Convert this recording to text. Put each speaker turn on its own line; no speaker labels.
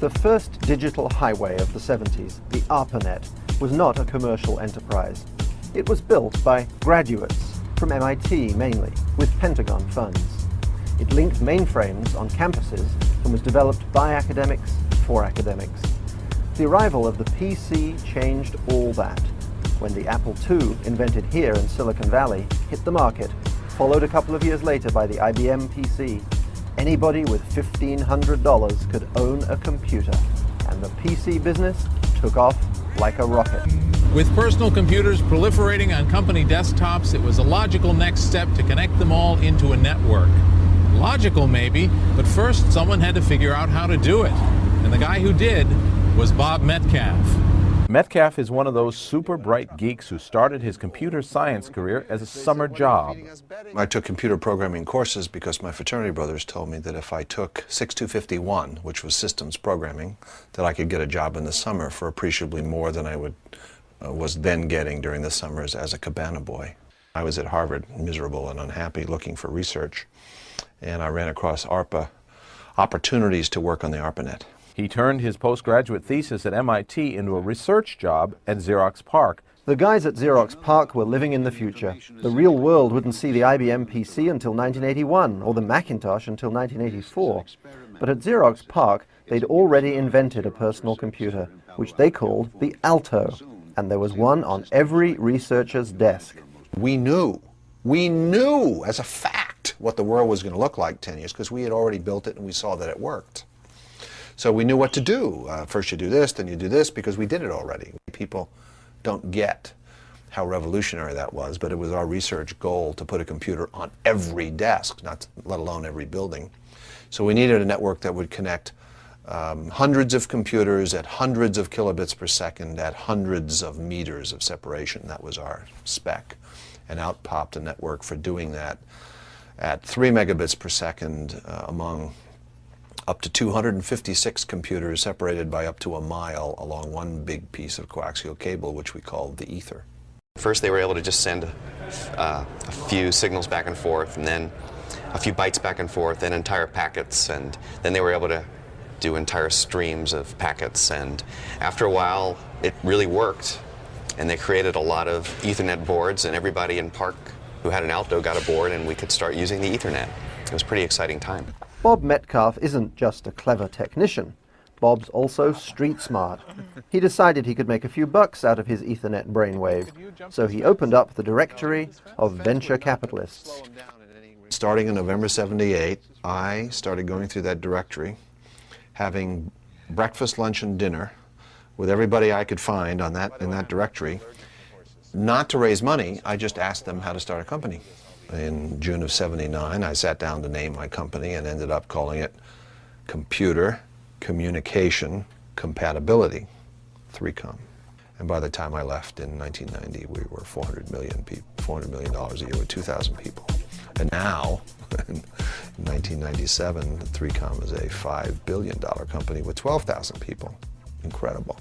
The first digital highway of the 70s, the ARPANET, was not a commercial enterprise. It was built by graduates, from MIT mainly, with Pentagon funds. It linked mainframes on campuses and was developed by academics for academics. The arrival of the PC changed all that. When the Apple II, invented here in Silicon Valley, hit the market, followed a couple of years later by the IBM PC, anybody with $1,500 could own a computer, and the PC business took off like a rocket.
With personal computers proliferating on company desktops, it was a logical next step to connect them all into a network. Logical maybe, but first someone had to figure out how to do it. And the guy who did was Bob Metcalfe.
Metcalfe is one of those super bright geeks who started his computer science career as a summer job.
I took computer programming courses because my fraternity brothers told me that if I took 6251, which was systems programming, that I could get a job in the summer for appreciably more than I was then getting during the summers as a cabana boy. I was at Harvard, miserable and unhappy, looking for research, and I ran across opportunities to work on the ARPANET.
He turned his postgraduate thesis at MIT into a research job at Xerox PARC.
The guys at Xerox PARC were living in the future. The real world wouldn't see the IBM PC until 1981, or the Macintosh until 1984. But at Xerox PARC, they'd already invented a personal computer, which they called the Alto, and there was one on every researcher's desk.
We knew as a fact what the world was going to look like 10 years, because we had already built it and we saw that it worked. So we knew what to do. First you do this, then you do this, because we did it already. People don't get how revolutionary that was, but it was our research goal to put a computer on every desk, let alone every building. So we needed a network that would connect hundreds of computers at hundreds of kilobits per second at hundreds of meters of separation. That was our spec. And out popped a network for doing that at 3 megabits per second among up to 256 computers separated by up to a mile along one big piece of coaxial cable, which we called the ether.
First they were able to just send a few signals back and forth, and then a few bytes back and forth, then entire packets, and then they were able to do entire streams of packets. And after a while it really worked, and they created a lot of Ethernet boards, and everybody in PARC who had an Alto got a board, and we could start using the Ethernet. It was a pretty exciting time.
Bob Metcalfe isn't just a clever technician. Bob's also street smart. He decided he could make a few bucks out of his Ethernet brainwave, so he opened up the directory of venture capitalists.
Starting in November '78, I started going through that directory, having breakfast, lunch, and dinner with everybody I could find in that directory. Not to raise money, I just asked them how to start a company. In June of '79, I sat down to name my company and ended up calling it Computer Communication Compatibility, 3Com. And by the time I left in 1990, we were $400 million a year with 2,000 people. And now, in 1997, 3Com is a $5 billion company with 12,000 people. Incredible.